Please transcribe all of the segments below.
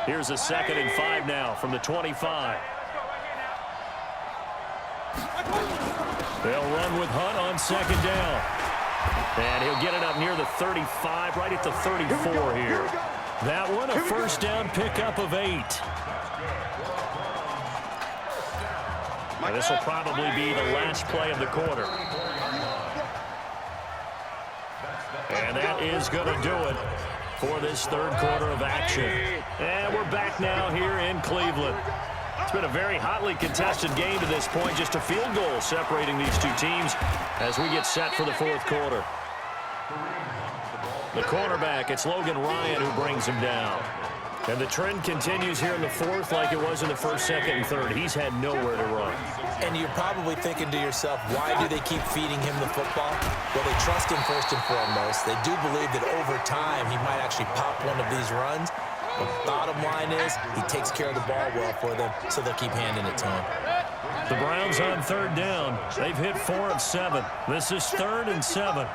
Here's a 2nd and 5 now from the 25. They'll run with Hunt on 2nd down. And he'll get it up near the 35, right at the 34 here. That one, a 1st down pickup of 8. Now, this will probably be the last play of the quarter. And that is going to do it for this 3rd quarter of action. And we're back now here in Cleveland. It's been a very hotly contested game to this point. Just a field goal separating these two teams as we get set for the 4th quarter. The cornerback, it's Logan Ryan who brings him down. And the trend continues here in the 4th like it was in the 1st, 2nd, and 3rd. He's had nowhere to run. And you're probably thinking to yourself, why do they keep feeding him the football? Well, they trust him first and foremost. They do believe that over time he might actually pop one of these runs. But bottom line is he takes care of the ball well for them, so they'll keep handing it to him. The Browns on 3rd down. They've hit 4 of 7. This is 3rd and 7.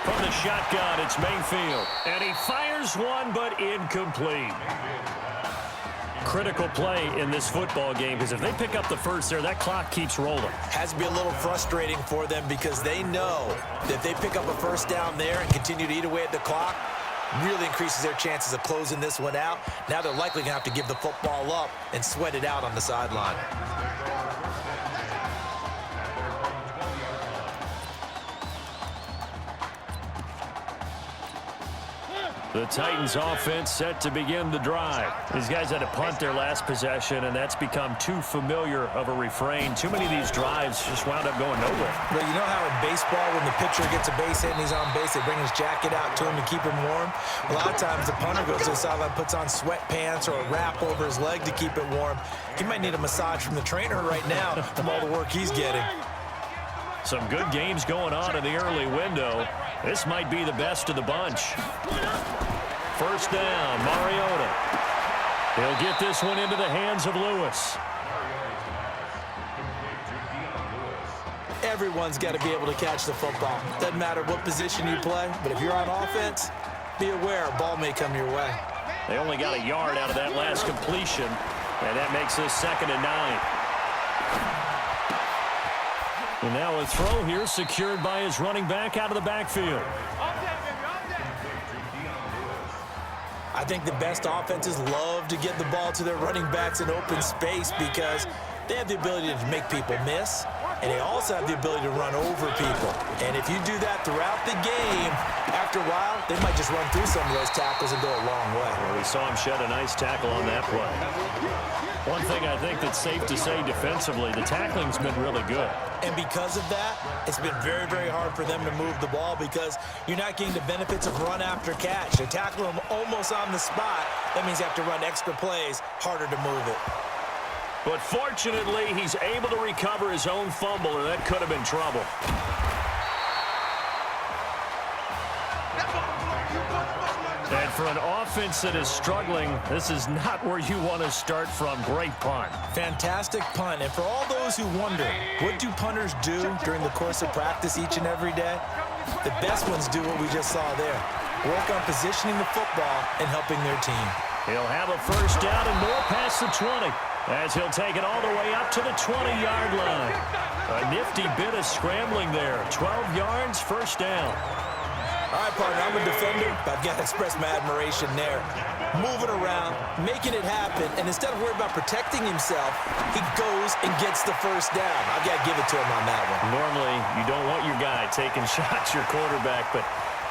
From the shotgun, it's Mayfield. And he fires one, but incomplete. Critical play in this football game, because if they pick up the first there, that clock keeps rolling. Has to be a little frustrating for them because they know that if they pick up a 1st down there and continue to eat away at the clock, really increases their chances of closing this one out. Now they're likely going to have to give the football up and sweat it out on the sideline. The Titans offense set to begin the drive. These guys had to punt their last possession, and that's become too familiar of a refrain. Too many of these drives just wound up going nowhere. Well, you know how in baseball when the pitcher gets a base hit and he's on base, they bring his jacket out to him to keep him warm? A lot of times the punter goes to the sideline, puts on sweatpants or a wrap over his leg to keep it warm. He might need a massage from the trainer right now from all the work he's getting. Some good games going on in the early window. This might be the best of the bunch. 1st down, Mariota. He'll get this one into the hands of Lewis. Everyone's got to be able to catch the football. Doesn't matter what position you play, but if you're on offense, be aware a ball may come your way. They only got a yard out of that last completion, and that makes this 2nd and 9. And now a throw here secured by his running back out of the backfield. I think the best offenses love to get the ball to their running backs in open space because they have the ability to make people miss, and they also have the ability to run over people. And if you do that throughout the game, after a while, they might just run through some of those tackles and go a long way. Well, we saw him shed a nice tackle on that play. One thing I think that's safe to say defensively, the tackling's been really good. And because of that, it's been very, very hard for them to move the ball because you're not getting the benefits of run after catch. They tackle them almost on the spot. That means you have to run extra plays, harder to move it. But fortunately, he's able to recover his own fumble, or that could have been trouble. And for an offense that is struggling, this is not where you want to start from. Great punt. Fantastic punt. And for all those who wonder, what do punters do during the course of practice each and every day? The best ones do what we just saw there. Work on positioning the football and helping their team. He'll have a 1st down and more past the 20 as he'll take it all the way up to the 20-yard line. A nifty bit of scrambling there. 12 yards, 1st down. All right, partner, I'm a defender, but I've got to express my admiration there. Moving around, making it happen, and instead of worrying about protecting himself, he goes and gets the 1st down. I've got to give it to him on that one. Normally, you don't want your guy taking shots, your quarterback, but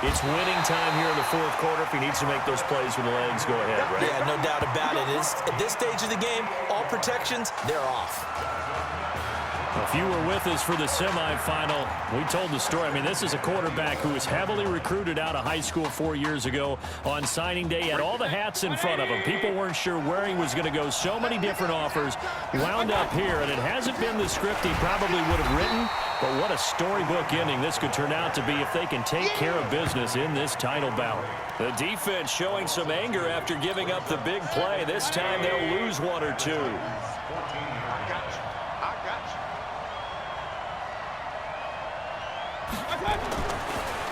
it's winning time here in the 4th quarter. If he needs to make those plays with the legs, go ahead, right? Yeah, no doubt about it. At this stage of the game, all protections, they're off. If you were with us for the semifinal, we told the story. I mean, this is a quarterback who was heavily recruited out of high school 4 years ago. On signing day, had all the hats in front of him. People weren't sure where he was going to go. So many different offers. Wound up here, and it hasn't been the script he probably would have written. But what a storybook ending this could turn out to be if they can take care of business in this title bout. The defense showing some anger after giving up the big play. This time they'll lose one or two.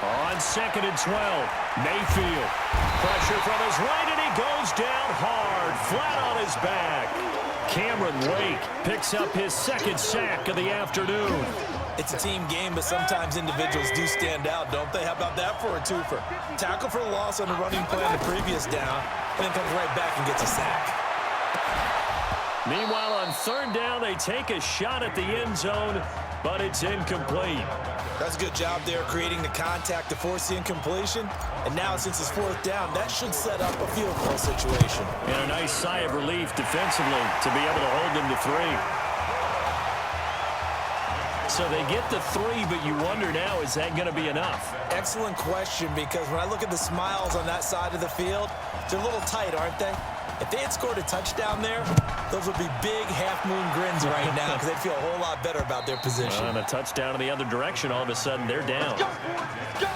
On 2nd and 12, Mayfield. Pressure from his right, and he goes down hard, flat on his back. Cameron Wake picks up his 2nd sack of the afternoon. It's a team game, but sometimes individuals do stand out, don't they? How about that for a twofer? Tackle for the loss on the running play on the previous down, and then comes right back and gets a sack. Meanwhile, on 3rd down, they take a shot at the end zone, but it's incomplete. That's a good job there creating the contact to force the incompletion. And now, since it's 4th down, that should set up a field goal situation. And a nice sigh of relief defensively to be able to hold them to 3. So they get the 3, but you wonder now, is that going to be enough? Excellent question, because when I look at the smiles on that side of the field, they're a little tight, aren't they? If they had scored a touchdown there, those would be big half-moon grins right now because they'd feel a whole lot better about their position. And a touchdown in the other direction, all of a sudden they're down. Go! Go!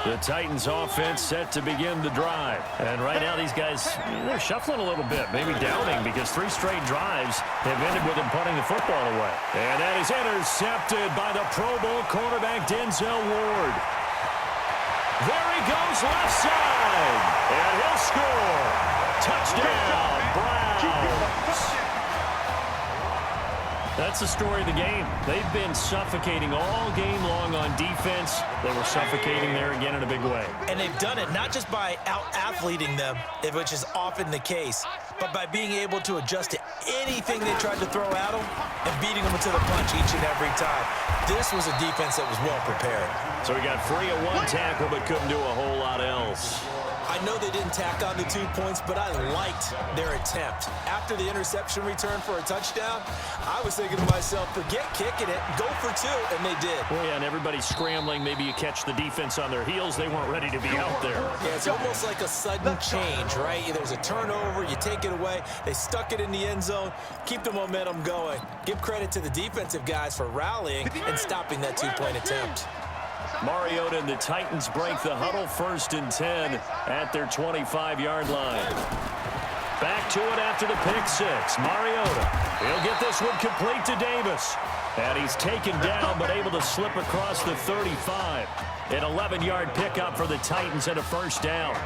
The Titans offense set to begin the drive. And right now these guys, they're shuffling a little bit, maybe doubting, because 3 straight drives have ended with them punting the football away. And that is intercepted by the Pro Bowl cornerback Denzel Ward. There he goes, left side. And he'll score. Touchdown, Browns. That's the story of the game. They've been suffocating all game long on defense. They were suffocating there again in a big way. And they've done it not just by out-athleting them, which is often the case, but by being able to adjust to anything they tried to throw at them and beating them to the punch each and every time. This was a defense that was well prepared. So he got free of 1 tackle but couldn't do a whole lot else. I know they didn't tack on the 2 points, but I liked their attempt. After the interception return for a touchdown, I was thinking to myself, forget kicking it, go for 2, and they did. Well, yeah, and everybody's scrambling. Maybe you catch the defense on their heels. They weren't ready to be out there. Yeah, it's almost like a sudden change, right? There's a turnover, you take it away. They stuck it in the end zone. Keep the momentum going. Give credit to the defensive guys for rallying and stopping that 2-point attempt. Mariota and the Titans break the huddle, 1st and 10 at their 25-yard line. Back to it after the pick 6. Mariota, he'll get this one complete to Davis. And he's taken down but able to slip across the 35. An 11-yard pickup for the Titans and a 1st down.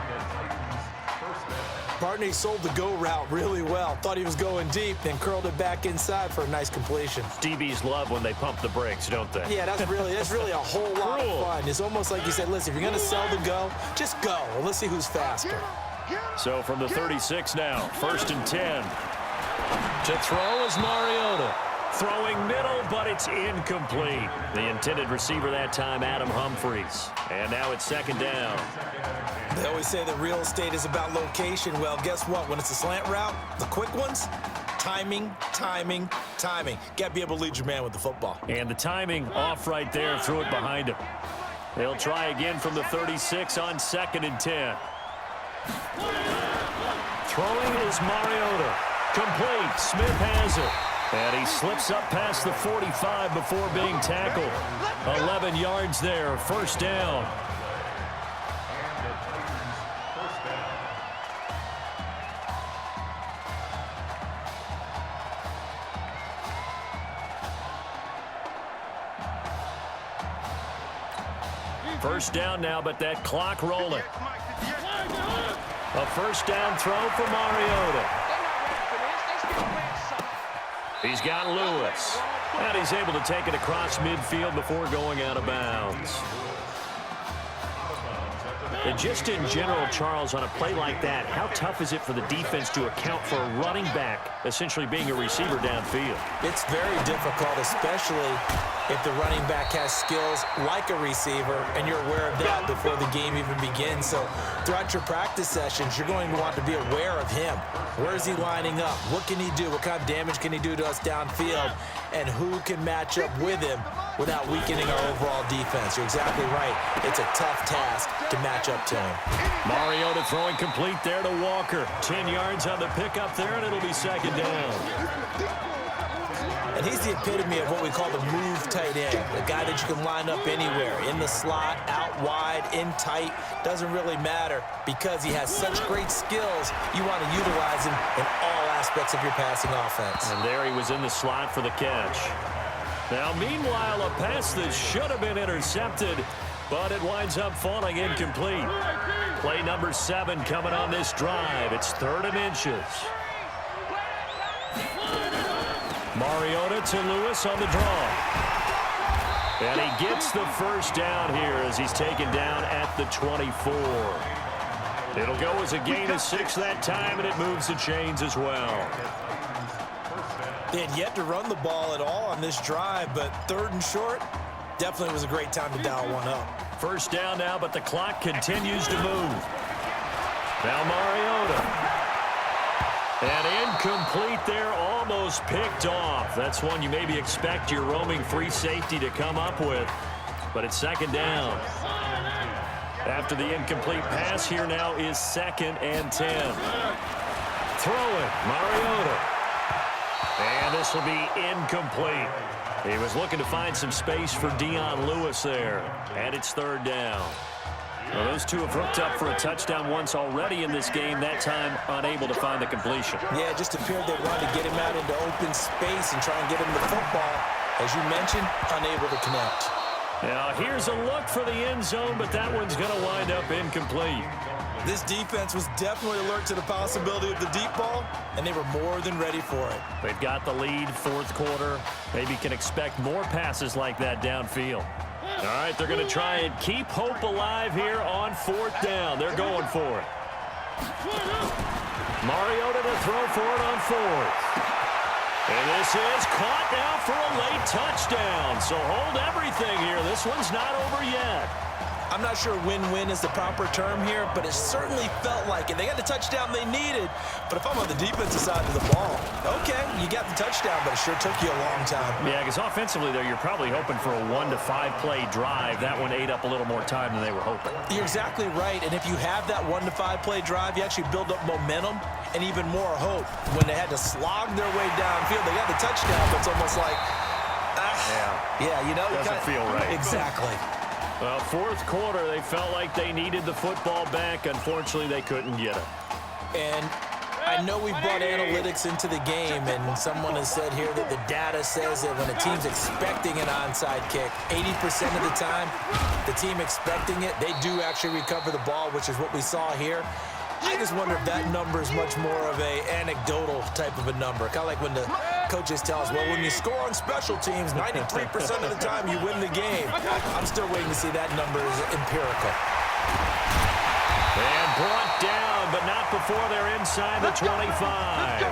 Partney sold the go route really well. Thought he was going deep, then curled it back inside for a nice completion. DBs love when they pump the brakes, don't they? Yeah, that's really a whole lot of fun. It's almost like you said, listen, if you're going to sell the go, just go. Well, let's see who's faster. So from the 36 now, 1st and 10. To throw is Mariota. Throwing middle, but it's incomplete. The intended receiver that time, Adam Humphries. And now it's 2nd down. They always say that real estate is about location. Well, guess what? When it's a slant route, the quick ones, timing, timing, timing. Got to be able to lead your man with the football. And the timing off right there, threw it behind him. They'll try again from the 36 on 2nd and 10. Throwing is Mariota. Complete. Smith has it. And he slips up past the 45 before being tackled. 11 yards there, 1st down. First down now, but that clock rolling. A 1st down throw for Mariota. He's got Lewis. And he's able to take it across midfield before going out of bounds. And just in general, Charles, on a play like that, how tough is it for the defense to account for a running back essentially being a receiver downfield? It's very difficult, especially if the running back has skills like a receiver, and you're aware of that before the game even begins. So throughout your practice sessions, you're going to want to be aware of him. Where is he lining up? What can he do? What kind of damage can he do to us downfield? And who can match up with him without weakening our overall defense? You're exactly right. It's a tough task to match up to him. Mariota throwing complete there to Walker. 10 yards on the pickup there, and it'll be 2nd down. And he's the epitome of what we call the move tight end, a guy that you can line up anywhere, in the slot, out out wide, in tight, doesn't really matter because he has such great skills. You want to utilize him in all aspects of your passing offense. And there he was in the slot for the catch. Now, meanwhile, a pass that should have been intercepted, but it winds up falling incomplete. Play number 7 coming on this drive. It's 3rd and inches. Mariota to Lewis on the draw. And he gets the first down here as he's taken down at the 24. It'll go as a gain of 6 that time, and it moves the chains as well. They had yet to run the ball at all on this drive, but 3rd and short definitely was a great time to dial one up. First down now, but the clock continues to move. Now Mariota. And incomplete there, almost picked off. That's one you maybe expect your roaming free safety to come up with, but it's 2nd down. After the incomplete pass, here now is 2nd and 10. Throw it, Mariota. And this will be incomplete. He was looking to find some space for Dion Lewis there, and it's 3rd down. Well, those two have hooked up for a touchdown once already in this game, that time unable to find the completion. Yeah, it just appeared they wanted to get him out into open space and try and get him the football. As you mentioned, unable to connect. Now, here's a look for the end zone, but that one's going to wind up incomplete. This defense was definitely alert to the possibility of the deep ball, and they were more than ready for it. They've got the lead, 4th quarter. Maybe can expect more passes like that downfield. All right, they're going to try and keep hope alive here on 4th down. They're going for it. Mariota to throw for it on 4th. And this is caught now for a late touchdown. So hold everything here. This one's not over yet. I'm not sure win-win is the proper term here, but it certainly felt like it. They got the touchdown they needed, but if I'm on the defensive side of the ball, okay, you got the touchdown, but it sure took you a long time. Yeah, because offensively there, you're probably hoping for a 1 to 5 play drive. That one ate up a little more time than they were hoping. You're exactly right, and if you have that 1 to 5 play drive, you actually build up momentum and even more hope. When they had to slog their way downfield, they got the touchdown, but it's almost like, yeah, you know, doesn't feel right. Exactly. Well, 4th quarter, they felt like they needed the football back. Unfortunately, they couldn't get it. And I know we brought analytics into the game, and someone has said here that the data says that when a team's expecting an onside kick, 80% of the time, the team expecting it, they do actually recover the ball, which is what we saw here. I just wonder if that number is much more of a anecdotal type of a number. Kind of like when the coaches tell us, well, when you score on special teams, 93% of the time you win the game. I'm still waiting to see that number is empirical. And brought down, but not before they're inside the 25.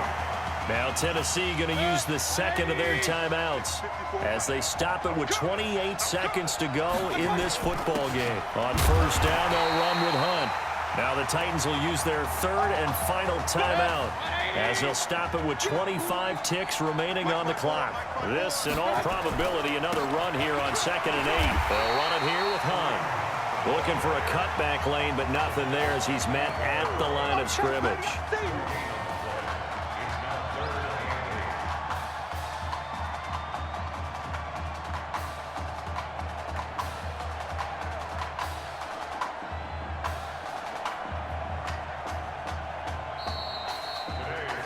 Now Tennessee going to use the 2nd of their timeouts as they stop it with 28 seconds to go in this football game. On 1st down, they'll run with Hunt. Now the Titans will use their 3rd and final timeout as they'll stop it with 25 ticks remaining on the clock. This, in all probability, another run here on 2nd and 8. They'll run it here with Hunt. Looking for a cutback lane, but nothing there as he's met at the line of scrimmage.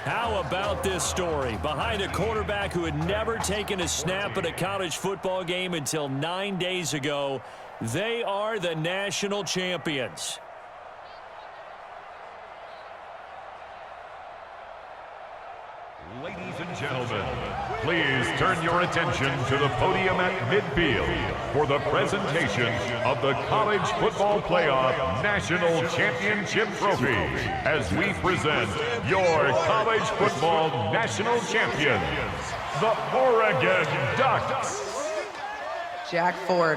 How about this story? Behind a quarterback who had never taken a snap at a college football game until 9 days ago, they are the national champions. Ladies and gentlemen, please turn your attention to the podium at midfield for the presentation of the College Football Playoff National Championship Trophy as we present your college football national champions, the Oregon Ducks. Jack Ford.